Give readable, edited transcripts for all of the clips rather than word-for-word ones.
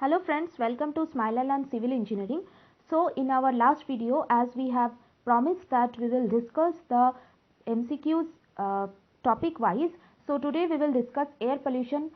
Hello friends, welcome to Smile and Learn Civil Engineering. So in our last video, as we have promised that we will discuss the MCQs topic wise. So today we will discuss air pollution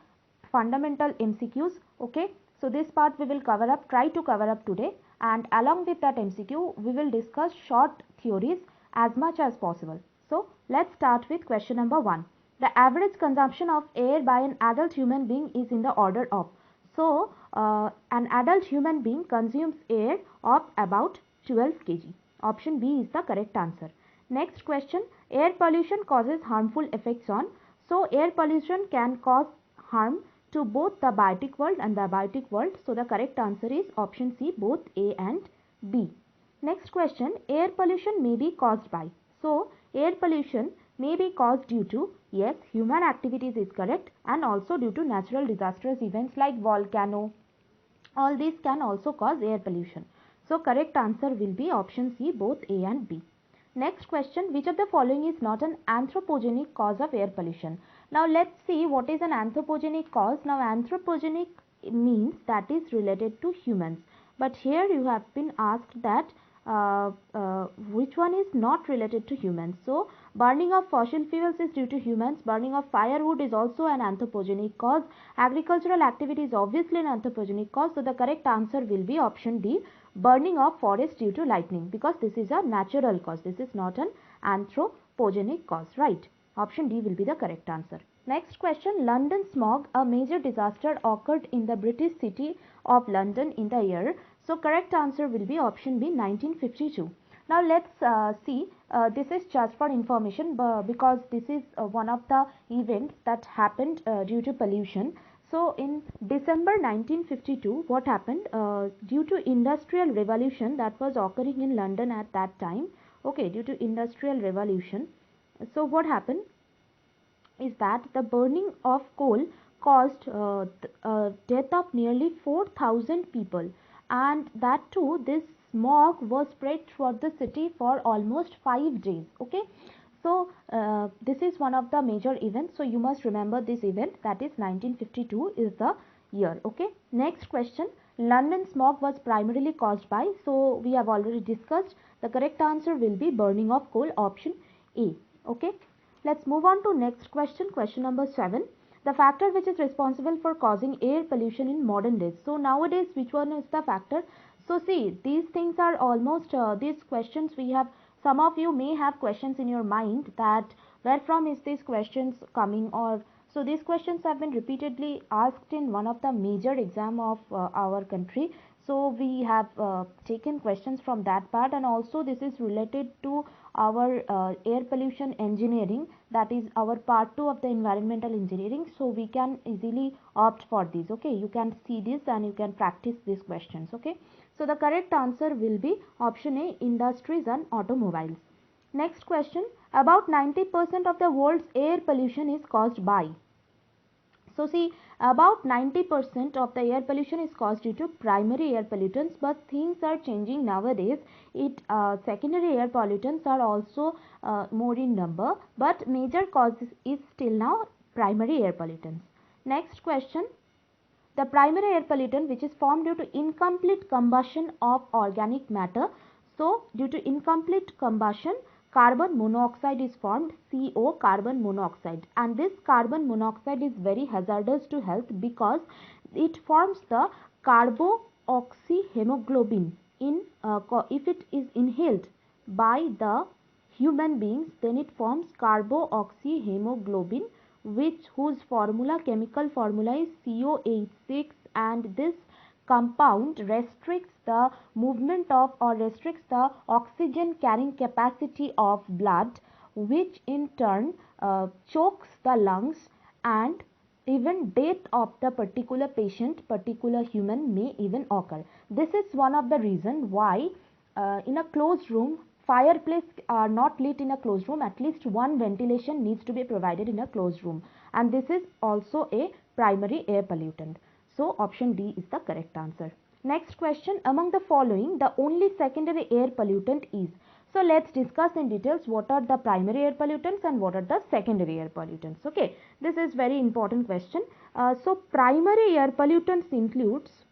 fundamental MCQs. Okay, so this part we will try to cover up today, and along with that MCQ we will discuss short theories as much as possible. So let's start with question number 1. The average consumption of air by an adult human being is in the order of. So, an adult human being consumes air of about 12 kg. Option B is the correct answer. Next question, air pollution causes harmful effects on. So, air pollution can cause harm to both the biotic world and the abiotic world. So, the correct answer is option C, both A and B. Next question, air pollution may be caused by. So, air pollution may be caused due to, yes, human activities is correct, and also due to natural disastrous events like volcano. All these can also cause air pollution. So, correct answer will be option C, both A and B. Next question, which of the following is not an anthropogenic cause of air pollution? Now, let's see what is an anthropogenic cause. Now, anthropogenic means that is related to humans. But here you have been asked that which one is not related to humans. So, burning of fossil fuels is due to humans. Burning of firewood is also an anthropogenic cause. Agricultural activity is obviously an anthropogenic cause. So, the correct answer will be option D, burning of forest due to lightning, because this is a natural cause. This is not an anthropogenic cause, right? Option D will be the correct answer. Next question, London smog, a major disaster occurred in the British city of London in the year. So, correct answer will be option B, 1952. Now, let's see, this is just for information because this is one of the events that happened due to pollution. So, in December 1952, what happened? Due to industrial revolution that was occurring in London at that time, okay, due to industrial revolution. So, what happened is that the burning of coal caused death of nearly 4,000 people, and that too this smog was spread throughout the city for almost 5 days. Okay, so this is one of the major events, so you must remember this event, that is 1952 is the year. Okay, next question, London smog was primarily caused by, so we have already discussed, the correct answer will be burning of coal, option A. Okay, let's move on to next question, question number 7. The factor which is responsible for causing air pollution in modern days. So nowadays, which one is the factor? So see, these things are almost these questions we have. Some of you may have questions in your mind that where from is these questions coming, or so these questions have been repeatedly asked in one of the major exam of our country. So we have taken questions from that part, and also this is related to our air pollution engineering, that is our part 2 of the environmental engineering. So we can easily opt for these. Okay, you can see this and you can practice these questions. Okay, so the correct answer will be option A, industries and automobiles. Next question, about 90% of the world's air pollution is caused by. So see, about 90% of the air pollution is caused due to primary air pollutants, but things are changing nowadays. Secondary air pollutants are also more in number, but major cause is still now primary air pollutants. Next question, the primary air pollutant which is formed due to incomplete combustion of organic matter. So, due to incomplete combustion, carbon monoxide is formed, CO, carbon monoxide, and this carbon monoxide is very hazardous to health because it forms the carboxyhemoglobin in if it is inhaled by the human beings, then it forms carboxyhemoglobin, whose chemical formula is COH6, and this compound restricts the movement of, or restricts the oxygen carrying capacity of blood, which in turn chokes the lungs, and even death of the particular patient, particular human may even occur. This is one of the reason why in a closed room, fireplace are not lit in a closed room. At least one ventilation needs to be provided in a closed room, and this is also a primary air pollutant. So option D is the correct answer. Next question, among the following, the only secondary air pollutant is. So let's discuss in details what are the primary air pollutants and what are the secondary air pollutants. Okay, this is very important question. So primary air pollutants includes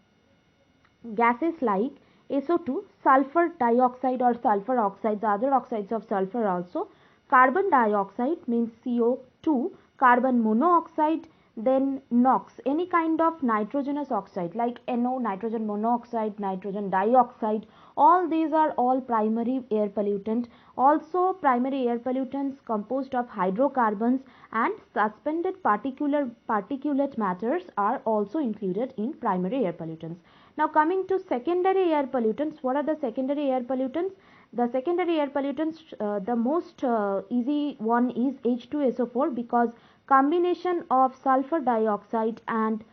gases like SO2, sulfur dioxide or sulfur oxides, other oxides of sulfur also, carbon dioxide means CO2, carbon monoxide, then NOx, any kind of nitrogenous oxide like NO, nitrogen monoxide, nitrogen dioxide, all these are all primary air pollutant. Also primary air pollutants composed of hydrocarbons and suspended particulate matters are also included in primary air pollutants. Now coming to secondary air pollutants, what are the secondary air pollutants? The secondary air pollutants, the most easy one is H2SO4, because combination of sulfur dioxide and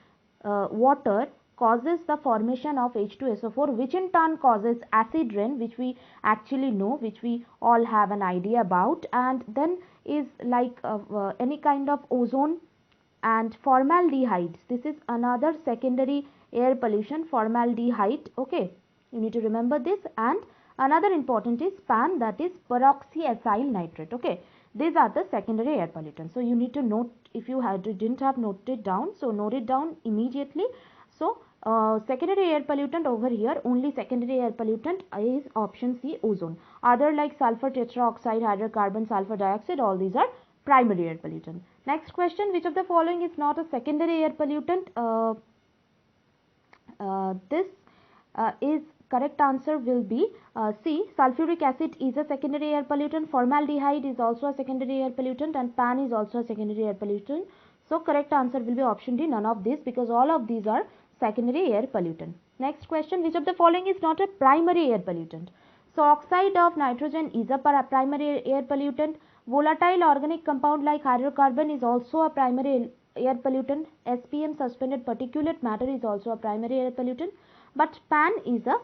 water causes the formation of H2SO4, which in turn causes acid rain, which we actually know, which we all have an idea about, and then is like any kind of ozone and formaldehyde. This is another secondary air pollution, formaldehyde. Okay, you need to remember this. And another important is PAN, that is peroxyacyl nitrate. Okay, these are the secondary air pollutants. So you need to note, if you didn't have noted down, so note it down immediately. So secondary air pollutant over here, only secondary air pollutant is option C, ozone. Other like sulfur tetraoxide, hydrocarbon, sulfur dioxide, all these are primary air pollutant. Next question, which of the following is not a secondary air pollutant? This is correct answer will be C. Sulfuric acid is a secondary air pollutant, formaldehyde is also a secondary air pollutant, and PAN is also a secondary air pollutant. So correct answer will be option D, none of this, because all of these are secondary air pollutant. Next question, which of the following is not a primary air pollutant? So oxide of nitrogen is a primary air pollutant. Volatile organic compound like hydrocarbon is also a primary air pollutant. SPM, suspended particulate matter, is also a primary air pollutant. But PAN is a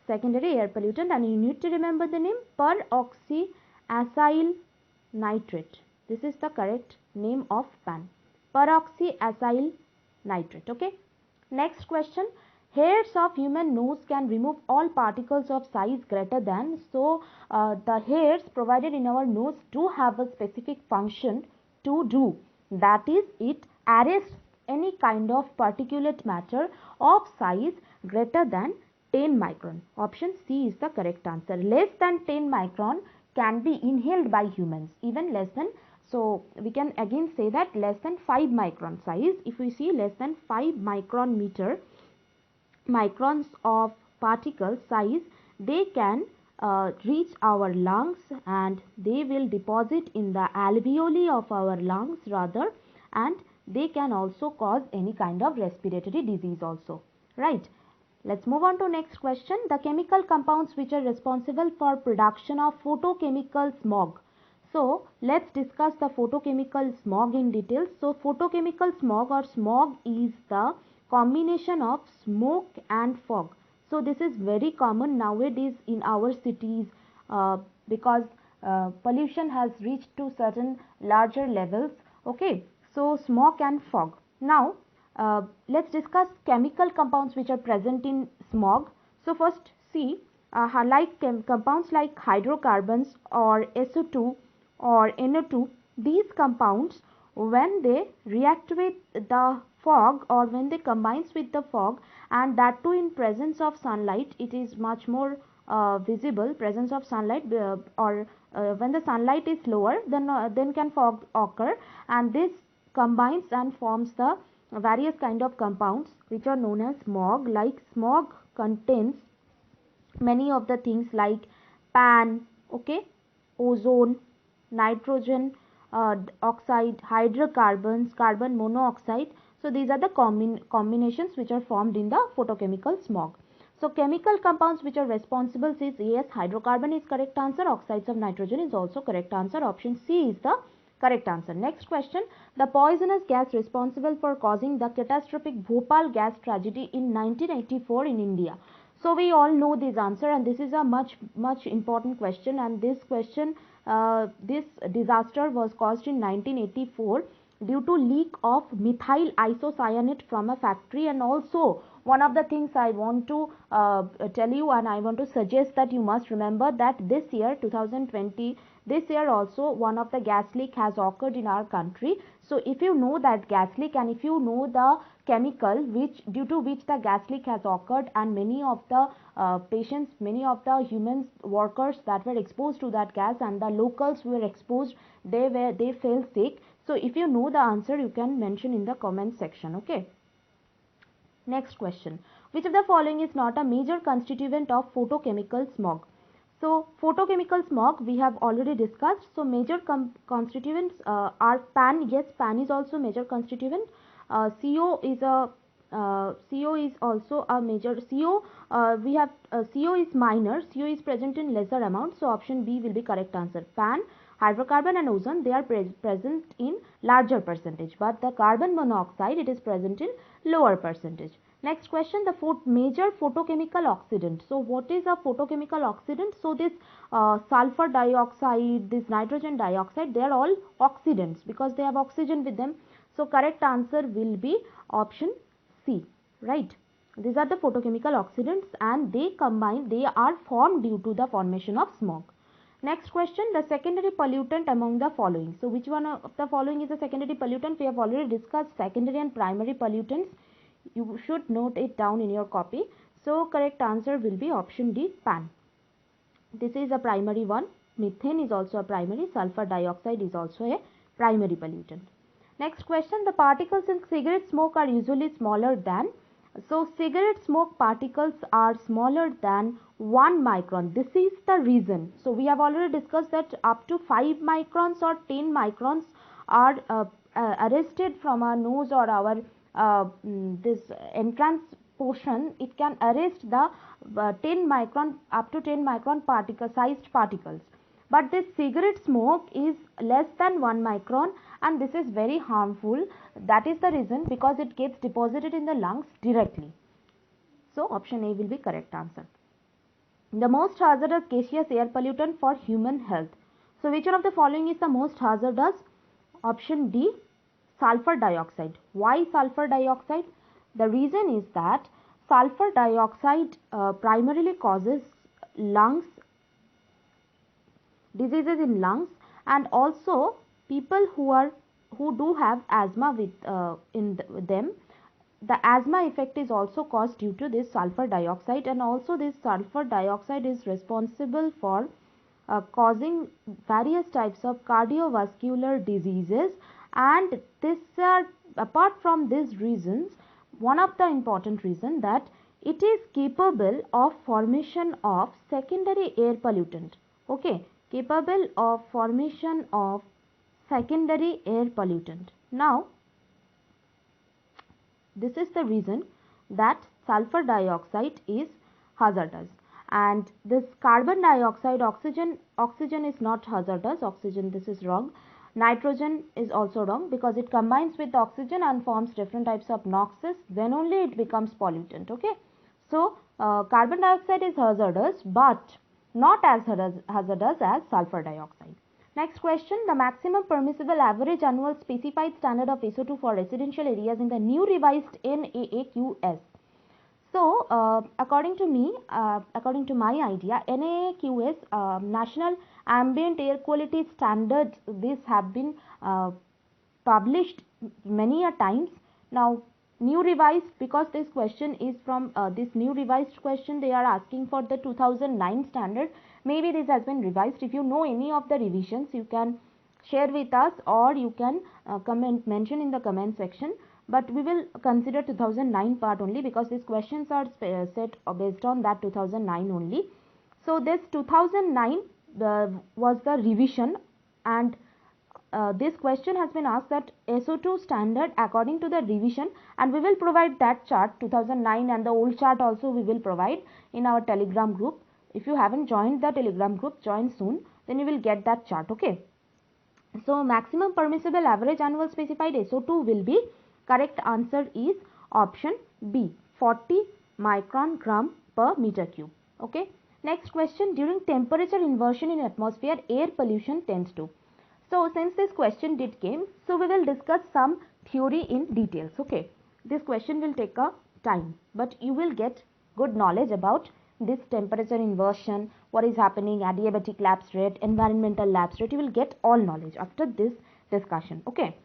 secondary air pollutant, and you need to remember the name, peroxyacyl nitrate. This is the correct name of PAN, peroxyacyl nitrate. Okay. Next question, hairs of human nose can remove all particles of size greater than. So the hairs provided in our nose do have a specific function to do, that is, it arrests any kind of particulate matter of size greater than 10 micron. Option C is the correct answer. Less than 10 micron can be inhaled by humans, even less than, so we can again say that less than 5 micron size. If we see less than 5 microns of particle size, they can reach our lungs, and they will deposit in the alveoli of our lungs rather, and they can also cause any kind of respiratory disease also, right? Let's move on to next question. The chemical compounds which are responsible for production of photochemical smog. So let's discuss the photochemical smog in detail. So photochemical smog or smog is the combination of smoke and fog. So this is very common nowadays in our cities because pollution has reached to certain larger levels. Okay, so smoke and fog. Now let's discuss chemical compounds which are present in smog. So first see compounds like hydrocarbons or SO2 or NO2, these compounds, when they react with the fog or when they combines with the fog, and that too in presence of sunlight, it is much more visible, presence of sunlight, or when the sunlight is lower, then can fog occur, and this combines and forms the various kind of compounds which are known as smog. Like smog contains many of the things like PAN, okay, ozone, nitrogen oxide, hydrocarbons, carbon monoxide. So these are the combinations which are formed in the photochemical smog. So chemical compounds which are responsible is, yes, hydrocarbon is correct answer, oxides of nitrogen is also correct answer, option C is the correct answer. Next question, the poisonous gas responsible for causing the catastrophic Bhopal gas tragedy in 1984 in India. So we all know this answer, and this is a much important question, and this question this disaster was caused in 1984 due to leak of methyl isocyanate from a factory. And also one of the things I want to tell you, and I want to suggest that you must remember that this year 2020, this year also one of the gas leak has occurred in our country. So if you know that gas leak and if you know the chemical which due to which the gas leak has occurred, and many of the patients, many of the humans, workers that were exposed to that gas and the locals were exposed, they fell sick. So if you know the answer, you can mention in the comment section. Okay. Next question. Which of the following is not a major constituent of photochemical smog? So photochemical smog we have already discussed. So major constituents are PAN. Yes, PAN is also major constituent. CO is a CO is also a major. CO we have CO is minor. CO is present in lesser amount. So option B will be correct answer. PAN, hydrocarbon and ozone, they are present in larger percentage, but the carbon monoxide, it is present in lower percentage. Next question, the major photochemical oxidant. So what is a photochemical oxidant? So this sulfur dioxide, this nitrogen dioxide, they are all oxidants because they have oxygen with them. So correct answer will be option C, right? These are the photochemical oxidants and they are formed due to the formation of smog. Next question, the secondary pollutant among the following. So which one of the following is a secondary pollutant? We have already discussed secondary and primary pollutants. You should note it down in your copy. So correct answer will be option D, PAN. This is a primary one. Methane is also a primary. Sulfur dioxide is also a primary pollutant. Next question, the particles in cigarette smoke are usually smaller than. So cigarette smoke particles are smaller than 1 micron. This is the reason. So we have already discussed that up to 5 microns or 10 microns are arrested from our nose or our this entrance portion. It can arrest the 10 micron up to 10 micron sized particles. But this cigarette smoke is less than 1 micron and this is very harmful. That is the reason, because it gets deposited in the lungs directly. So option A will be correct answer. The most hazardous gaseous air pollutant for human health. So which one of the following is the most hazardous? Option D, sulfur dioxide. Why sulfur dioxide? The reason is that sulfur dioxide primarily causes lungs diseases in lungs, and also people who do have asthma with them, the asthma effect is also caused due to this sulfur dioxide, and also this sulfur dioxide is responsible for causing various types of cardiovascular diseases. And this apart from these reasons, one of the important reason that it is capable of formation of secondary air pollutant. Okay, capable of formation of secondary air pollutant. Now this is the reason that sulfur dioxide is hazardous, and this carbon dioxide, oxygen is not hazardous. Oxygen, this is wrong. Nitrogen is also wrong because it combines with oxygen and forms different types of noxes, then only it becomes pollutant. Okay, so carbon dioxide is hazardous but not as hazardous as sulfur dioxide. Next question, the maximum permissible average annual specified standard of SO2 for residential areas in the new revised NAAQS. So according to me, according to my idea, NAAQS, National Ambient Air Quality Standards, this have been published many a times. Now new revised, because this question is from this new revised question, they are asking for the 2009 standard. Maybe this has been revised. If you know any of the revisions, you can share with us, or you can mention in the comment section. But we will consider 2009 part only, because these questions are set based on that 2009 only. So this 2009 was the revision, and this question has been asked that SO2 standard according to the revision, and we will provide that chart 2009, and the old chart also we will provide in our Telegram group. If you haven't joined the Telegram group, join soon, then you will get that chart. Okay, so maximum permissible average annual specified SO2 will be, correct answer is option B, 40 micron gram per meter cube. Okay, next question, during temperature inversion in atmosphere, air pollution tends to. So since this question did came, so we will discuss some theory in details. Okay, this question will take a time, but you will get good knowledge about this temperature inversion, what is happening, adiabatic lapse rate, environmental lapse rate, you will get all knowledge after this discussion. Okay.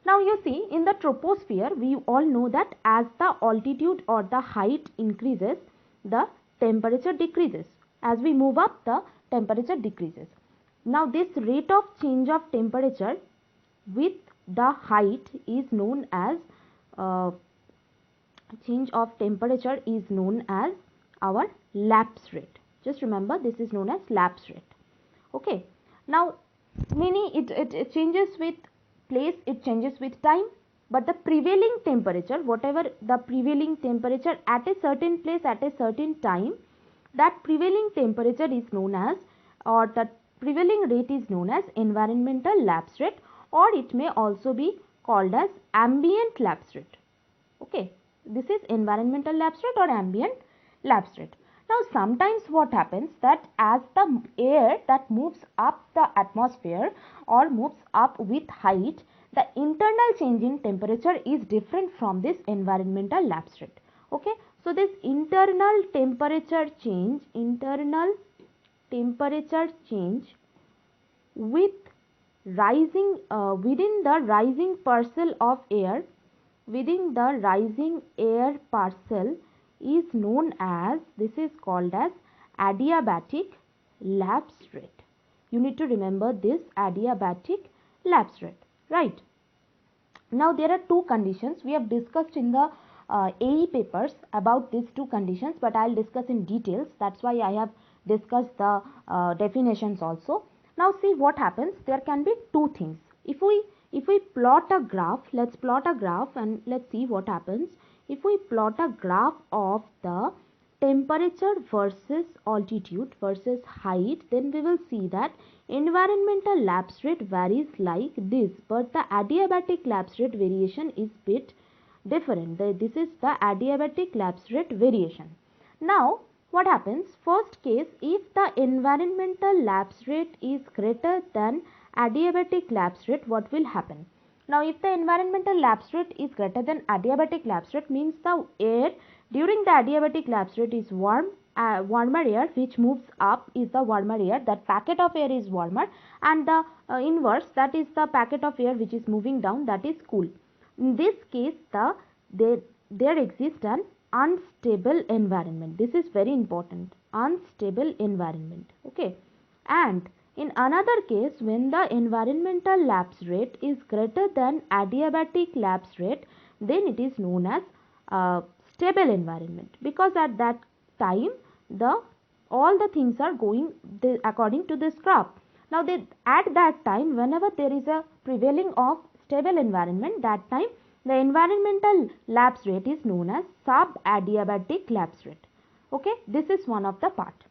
Now you see, in the troposphere, we all know that as the altitude or the height increases, the temperature decreases. As we move up, the temperature decreases. Now this rate of change of temperature with the height is known as change of temperature is known as our lapse rate. Just remember, this is known as lapse rate. Okay. Now it changes with place, it changes with time, but the prevailing temperature, whatever the prevailing temperature at a certain place at a certain time, that prevailing temperature is known as, or the prevailing rate is known as environmental lapse rate, or it may also be called as ambient lapse rate. Okay, this is environmental lapse rate or ambient lapse rate. Now sometimes what happens that as the air that moves up the atmosphere or moves up with height, the internal change in temperature is different from this environmental lapse rate. Okay, so this internal temperature change with rising within the rising parcel of air, within the rising air parcel is known as, this is called as adiabatic lapse rate. You need to remember this adiabatic lapse rate, right? Now there are two conditions we have discussed in the AE papers about these two conditions, but I will discuss in details. That's why I have discussed the definitions also. Now see what happens. There can be two things. If we plot a graph, let's plot a graph and let's see what happens. If we plot a graph of the temperature versus altitude versus height, then we will see that environmental lapse rate varies like this, but the adiabatic lapse rate variation is bit different. This is the adiabatic lapse rate variation. Now what happens? First case, if the environmental lapse rate is greater than adiabatic lapse rate, what will happen? Now if the environmental lapse rate is greater than adiabatic lapse rate, means the air during the adiabatic lapse rate is warm, warmer air which moves up is the warmer air, that packet of air is warmer, and the inverse, that is the packet of air which is moving down, that is cool. In this case, there exists an unstable environment. This is very important, unstable environment. Okay, and in another case, when the environmental lapse rate is greater than adiabatic lapse rate, then it is known as stable environment, because at that time all the things are going according to this graph. Now at that time, whenever there is a prevailing of stable environment, that time the environmental lapse rate is known as sub-adiabatic lapse rate. Okay, this is one of the part.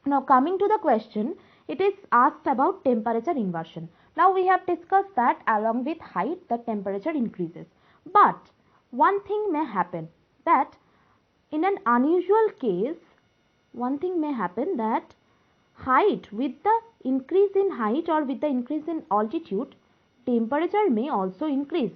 Now coming to the question, it is asked about temperature inversion. Now we have discussed that along with height the temperature increases, but one thing may happen, that in an unusual case, one thing may happen that height, with the increase in height or with the increase in altitude, temperature may also increase,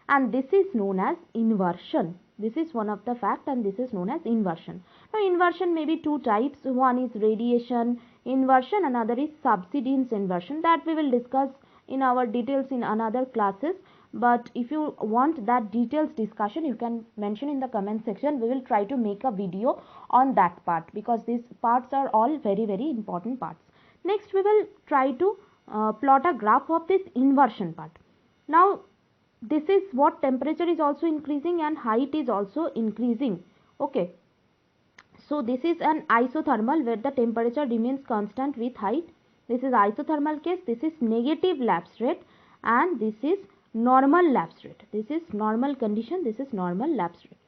and this is known as inversion. This is one of the fact, and this is known as inversion. Now inversion may be two types. One is radiation inversion, another is subsidence inversion, that we will discuss in our details in another classes. But if you want that details discussion, you can mention in the comment section. We will try to make a video on that part, because these parts are all very important parts. Next we will try to plot a graph of this inversion part. Now this is what temperature is also increasing and height is also increasing. Okay, so this is an isothermal where the temperature remains constant with height. This is isothermal case. This is negative lapse rate, and this is normal lapse rate. This is normal condition, this is normal lapse rate.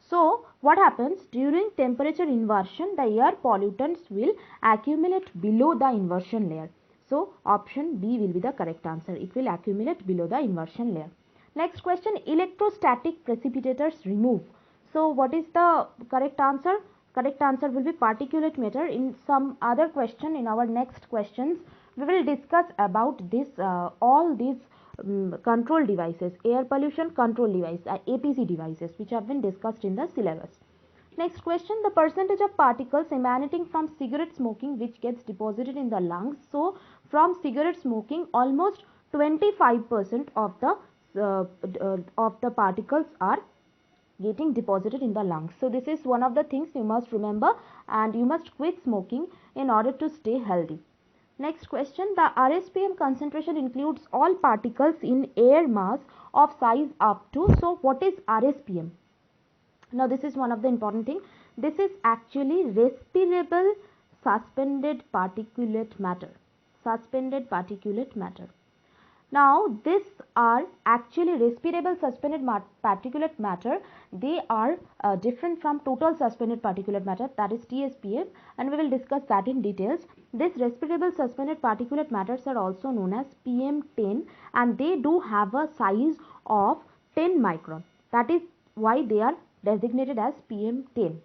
So what happens during temperature inversion? The air pollutants will accumulate below the inversion layer. So option B will be the correct answer. It will accumulate below the inversion layer. Next question, electrostatic precipitators remove. So what is the correct answer? Correct answer will be particulate matter. In some other question, in our next questions, we will discuss about this all these control devices, air pollution control device, APC devices, which have been discussed in the syllabus. Next question, the percentage of particles emanating from cigarette smoking which gets deposited in the lungs. So from cigarette smoking, almost 25% of the particles are getting deposited in the lungs. So this is one of the things you must remember, and you must quit smoking in order to stay healthy. Next question, the RSPM concentration includes all particles in air mass of size up to. So what is RSPM? Now this is one of the important thing. This is actually respirable suspended particulate matter. Suspended particulate matter. Now these are actually respirable suspended particulate matter. They are different from total suspended particulate matter, that is TSPM, and we will discuss that in details. These respirable suspended particulate matters are also known as PM10, and they do have a size of 10 micron. That is why they are designated as PM10.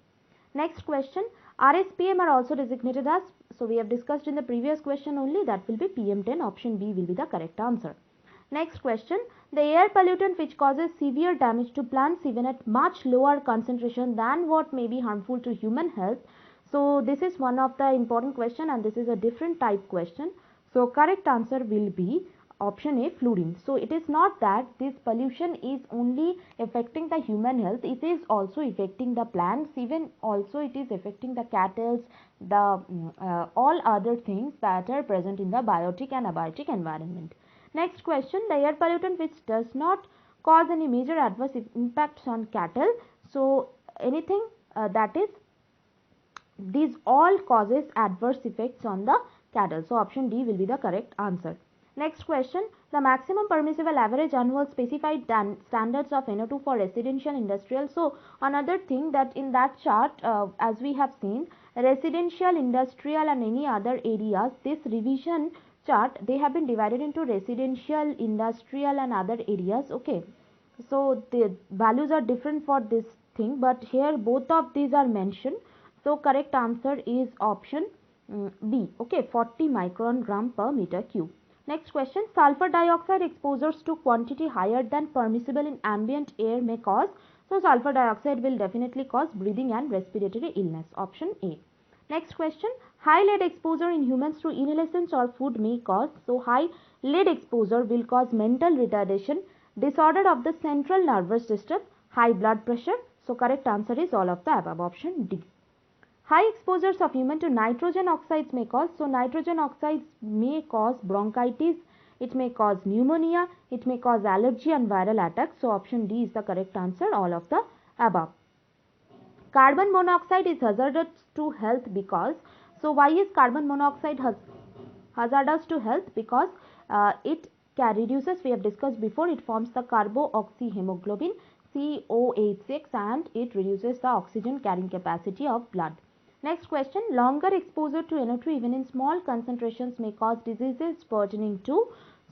Next question, RSPM are also designated as, so we have discussed in the previous question only, that will be PM10. Option B will be the correct answer. Next question, the air pollutant which causes severe damage to plants even at much lower concentration than what may be harmful to human health. So this is one of the important question, and this is a different type question. So correct answer will be option A, fluorine. So it is not that this pollution is only affecting the human health, it is also affecting the plants, even also it is affecting the cattle, the all other things that are present in the biotic and abiotic environment. Next question, the air pollutant which does not cause any major adverse impacts on cattle. So anything that is, these all causes adverse effects on the cattle. So option D will be the correct answer. Next question, the maximum permissible average annual specified standards of NO2 for residential, industrial. So another thing that in that chart, as we have seen, residential, industrial and any other areas, this revision chart, they have been divided into residential, industrial and other areas. Okay, so the values are different for this thing, but here both of these are mentioned. So correct answer is option B. Okay, 40 micron gram per meter cube. Next question, sulfur dioxide exposures to quantity higher than permissible in ambient air may cause. So sulfur dioxide will definitely cause breathing and respiratory illness. Option A. Next question, high lead exposure in humans through inhalation or food may cause. So high lead exposure will cause mental retardation, disorder of the central nervous system, high blood pressure. So correct answer is all of the above. Option D. High exposures of human to nitrogen oxides may cause. So nitrogen oxides may cause bronchitis, it may cause pneumonia, it may cause allergy and viral attacks. So option D is the correct answer, all of the above. Carbon monoxide is hazardous to health because, so why is carbon monoxide hazardous to health? Because it reduces, we have discussed before, it forms the carboxyhemoglobin COH6 and it reduces the oxygen carrying capacity of blood. Next question, longer exposure to NO2 even in small concentrations may cause diseases pertaining to.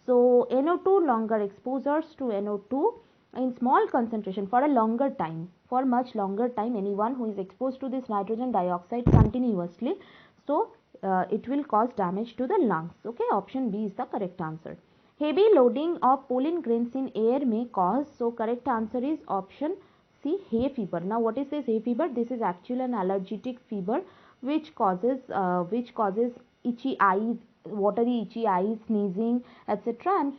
So NO2, longer exposures to NO2 in small concentration for a longer time, for much longer time, anyone who is exposed to this nitrogen dioxide continuously, so it will cause damage to the lungs. Okay, option B is the correct answer. Heavy loading of pollen grains in air may cause. So correct answer is option C, hay fever. Now what is this hay fever? This is actually an allergic fever which causes itchy eyes, watery itchy eyes, sneezing, etc. and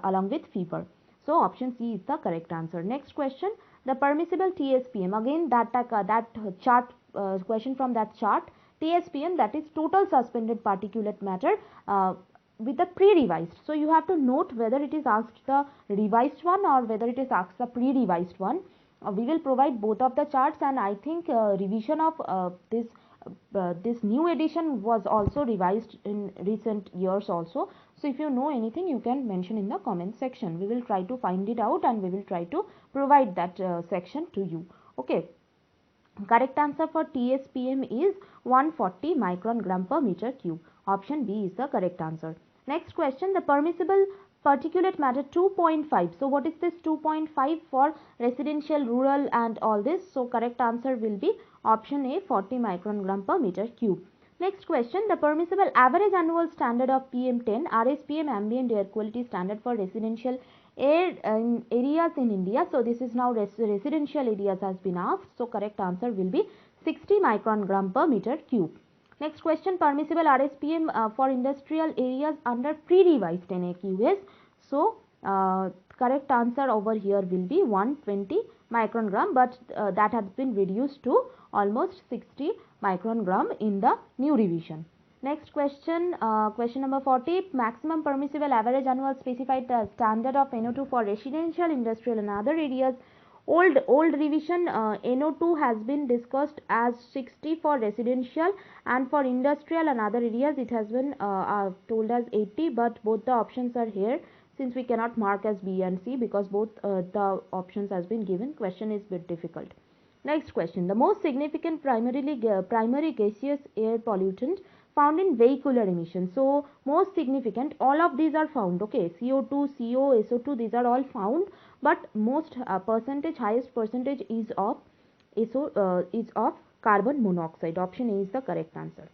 along with fever. So option C is the correct answer. Next question, the permissible TSPM. Again that chart question from that chart. TSPM, that is total suspended particulate matter with the pre-revised. So you have to note whether it is asked the revised one or whether it is asked the pre-revised one. We will provide both of the charts, and I think revision of this new edition was also revised in recent years also. So if you know anything, you can mention in the comment section. We will try to find it out and we will try to provide that section to you. Okay. Correct answer for TSPM is 140 micron gram per meter cube. Option B is the correct answer. Next question, the permissible particulate matter 2.5. So what is this 2.5 for residential, rural and all this? So correct answer will be option A, 40 micron gram per meter cube. Next question, the permissible average annual standard of PM10 RSPM ambient air quality standard for residential air areas in India. So this is now residential areas has been asked. So correct answer will be 60 micron gram per meter cube. Next question, permissible RSPM for industrial areas under pre-revised NAQS. So correct answer over here will be 120 micron gram, but that has been reduced to almost 60 micron gram in the new revision. Next question, question number 40, maximum permissible average annual specified standard of NO2 for residential, industrial and other areas. Old revision NO2 has been discussed as 60 for residential, and for industrial and other areas it has been told as 80, but both the options are here since we cannot mark as B and C because both the options has been given. Question is bit difficult. Next question, the most significant primary gaseous air pollutant found in vehicular emissions. So most significant, all of these are found, okay, CO2, CO, SO2, these are all found, but most highest percentage is of carbon monoxide. Option A is the correct answer.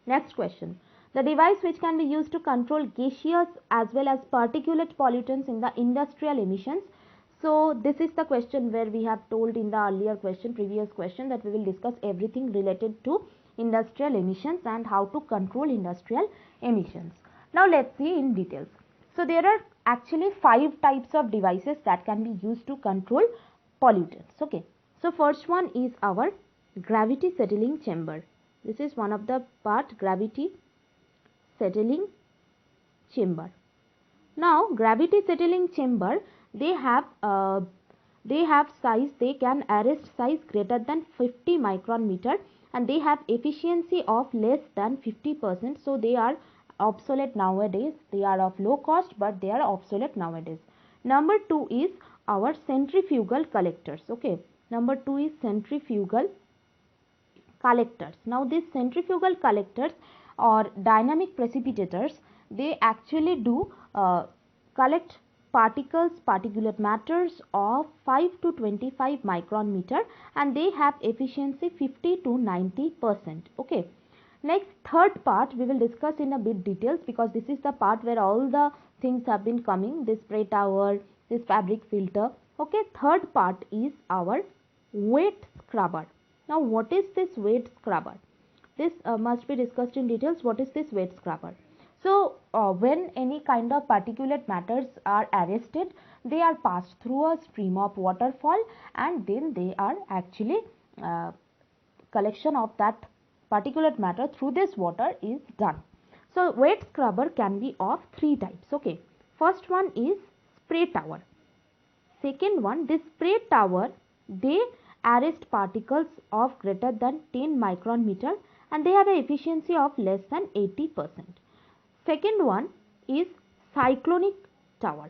Next question, the device which can be used to control gaseous as well as particulate pollutants in the industrial emissions. So this is the question where we have told in the earlier question, previous question, that we will discuss everything related to industrial emissions and how to control industrial emissions. Now let's see in details. So there are actually 5 types of devices that can be used to control pollutants. Okay. So first one is our gravity settling chamber. This is one of the part, gravity settling chamber. Now gravity settling chamber, they have size, they can arrest size greater than 50 micron meter, and they have efficiency of less than 50%. So they are obsolete nowadays. They are of low cost, but they are obsolete nowadays. Number 2 is our centrifugal collectors. Okay, number 2 is centrifugal collectors. Now these centrifugal collectors or dynamic precipitators, they actually do collect particles, particulate matters of 5 to 25 micron meter, and they have efficiency 50 to 90%. Okay. Next, third part we will discuss in a bit details because this is the part where all the things have been coming, this spray tower, this fabric filter. Okay, third part is our wet scrubber. Now what is this wet scrubber? This must be discussed in details. What is this wet scrubber? So when any kind of particulate matters are arrested, they are passed through a stream of waterfall, and then they are actually collection of that particulate matter through this water is done. So wet scrubber can be of 3 types. Okay, first one is spray tower. Second one, this spray tower, they arrest particles of greater than 10 micron meter, and they have an efficiency of less than 80%. Second one is cyclonic tower.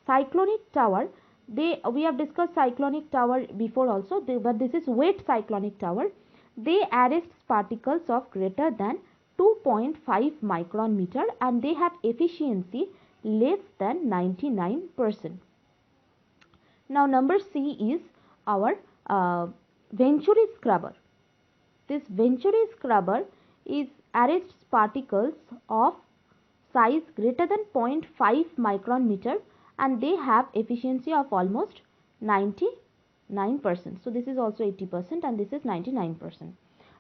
Cyclonic tower, we have discussed cyclonic tower before also, but this is wet cyclonic tower. They arrest particles of greater than 2.5 micron meter, and they have efficiency less than 99%. Now number C is our Venturi scrubber. This Venturi scrubber is arrests particles of size greater than 0.5 micron meter, and they have efficiency of almost 99%. So this is also 80% and this is 99%.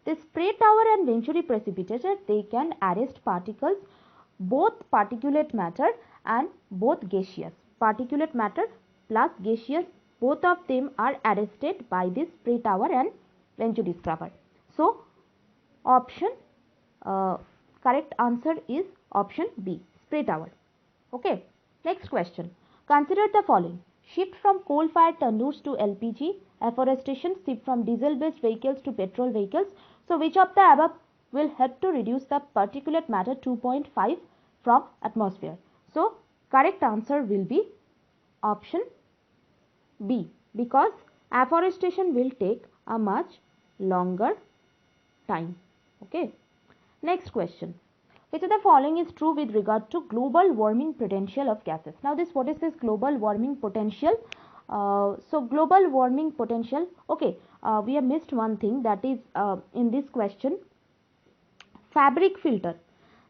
The spray tower and Venturi precipitator, they can arrest particles, both particulate matter and both gaseous. Particulate matter plus gaseous, both of them are arrested by this spray tower and Venturi scrubber. So option correct answer is option B, spray tower. Okay. Next question. Consider the following. Shift from coal-fired tandoors to LPG, afforestation, shift from diesel-based vehicles to petrol vehicles. So which of the above will help to reduce the particulate matter 2.5 from atmosphere? So correct answer will be option B, because afforestation will take a much longer time. Okay. Next question. Which of the following is true with regard to global warming potential of gases? Now what is this global warming potential? So global warming potential, okay, we have missed one thing, that is in this question Fabric filter.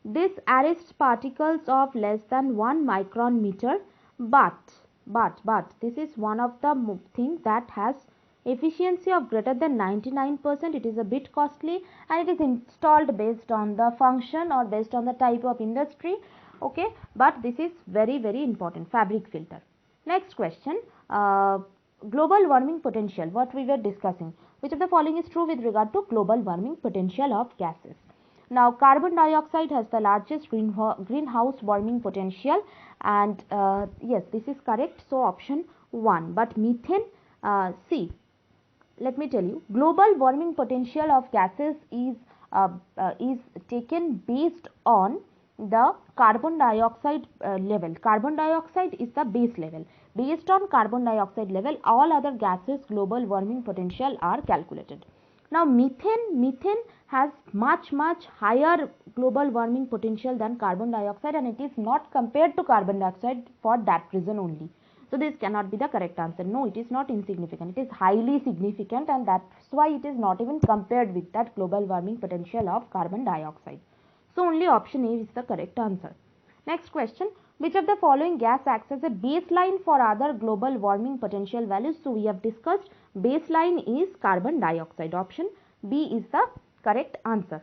This arrests particles of less than 1 micron meter, but this is one of the things that has efficiency of greater than 99%. It is a bit costly and it is installed based on the function or based on the type of industry. Okay, but this is very important, fabric filter. Next question, global warming potential, what we were discussing. Which of the following is true with regard to global warming potential of gases? Now, carbon dioxide has the largest greenhouse warming potential, and yes, this is correct. So, option 1. But methane, see, let me tell you, global warming potential of gases is taken based on the carbon dioxide level. Carbon dioxide is the base level. Based on carbon dioxide level, all other gases global warming potential are calculated. Now, methane has much higher global warming potential than carbon dioxide, and it is not compared to carbon dioxide for that reason only. So, this cannot be the correct answer. No, it is not insignificant. It is highly significant, and that's why it is not even compared with that global warming potential of carbon dioxide. So, only option A is the correct answer. Next question. Which of the following gas acts as a baseline for other global warming potential values? So, we have discussed baseline is carbon dioxide. Option B is the correct answer.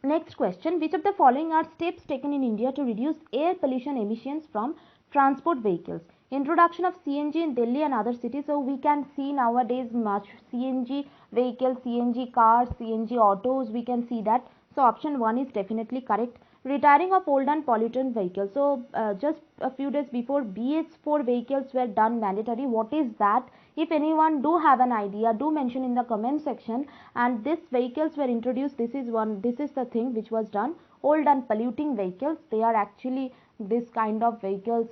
Next question. Which of the following are steps taken in India to reduce air pollution emissions from transport vehicles? Introduction of CNG in Delhi and other cities. So, we can see nowadays much CNG vehicles, CNG cars, CNG autos, we can see that. So, option 1 is definitely correct. Retiring of old and pollutant vehicles. So, just a few days before, BS4 vehicles were done mandatory. What is that? If anyone do have an idea, do mention in the comment section. And these vehicles were introduced. This is the thing which was done. Old and polluting vehicles, they are actually this kind of vehicles,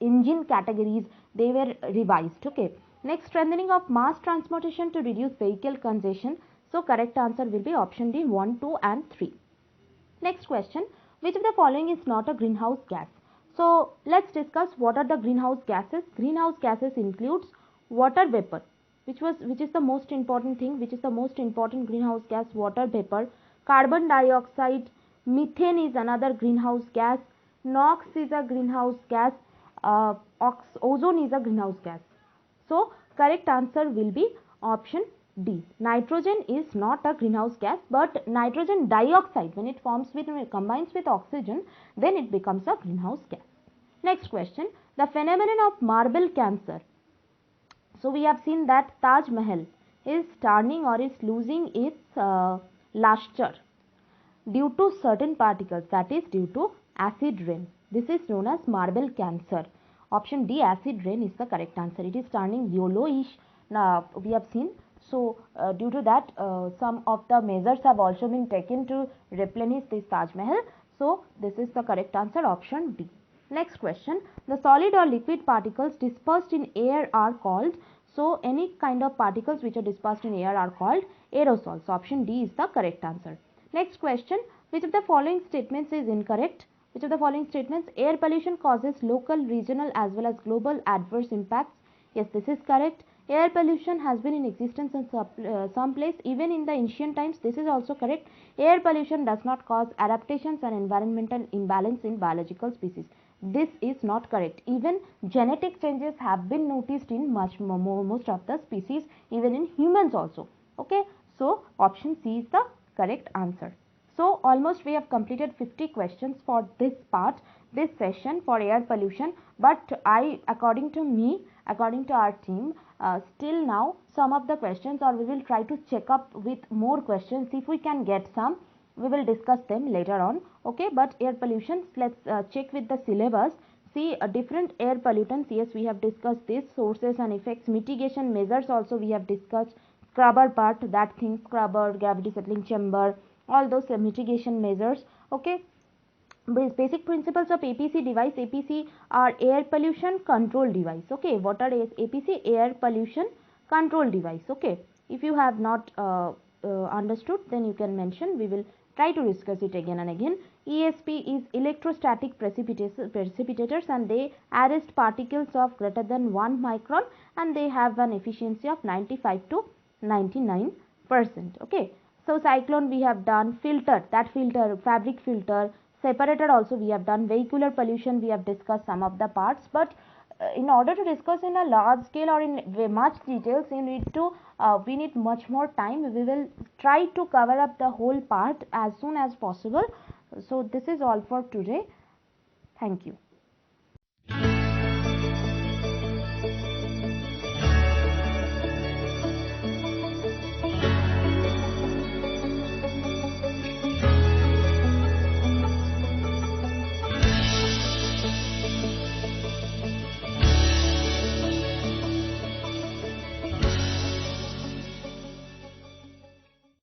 engine categories, they were revised. Okay. Next, strengthening of mass transportation to reduce vehicle congestion. So, correct answer will be option D, 1, 2 and 3. Next question, which of the following is not a greenhouse gas? So, let's discuss what are the greenhouse gases. Greenhouse gases includes water vapor, which is the most important thing, which is the most important greenhouse gas, water vapor. Carbon dioxide, methane is another greenhouse gas, NOx is a greenhouse gas, ozone is a greenhouse gas. So, correct answer will be option D. Nitrogen is not a greenhouse gas, but nitrogen dioxide, when it combines with oxygen, then it becomes a greenhouse gas. Next question, the phenomenon of marble cancer. So, we have seen that Taj Mahal is turning or is losing its luster due to certain particles, that is due to acid rain. This is known as marble cancer. Option D, acid rain is the correct answer. It is turning yellowish. Now, we have seen. So, due to that, some of the measures have also been taken to replenish this Taj Mahal. So, this is the correct answer, option D. Next question, the solid or liquid particles dispersed in air are called. So, any kind of particles which are dispersed in air are called aerosols. Option D is the correct answer. Next question, which of the following statements is incorrect? Which of the following statements? Air pollution causes local, regional as well as global adverse impacts. Yes, this is correct. Air pollution has been in existence in some place even in the ancient times. This is also correct. Air pollution does not cause adaptations and environmental imbalance in biological species. This is not correct. Even genetic changes have been noticed in most of the species, even in humans also. Okay. So, option C is the correct answer. So, almost we have completed 50 questions for this part, this session for air pollution. But according to our team, still now some of the questions, or we will try to check up with more questions. If we can get some, we will discuss them later on. Okay, but air pollution, let's check with the syllabus. See, different air pollutants. Yes, we have discussed this, sources and effects. Mitigation measures also we have discussed. Scrubber part, that thing, scrubber, gravity settling chamber, all those mitigation measures. Okay, basic principles of APC device. APC are air pollution control device. Okay, what are APC? Air pollution control device. Okay, if you have not understood, then you can mention. We will try to discuss it again and again. ESP is electrostatic precipitators, and they arrest particles of greater than 1 micron, and they have an efficiency of 95 to 99%. Okay, So cyclone we have done, filter, that filter, fabric filter, separator also we have done, vehicular pollution we have discussed some of the parts, but in order to discuss in a large scale or in much details, you need to we need much more time. We will try to cover up the whole part as soon as possible. So this is all for today. Thank you.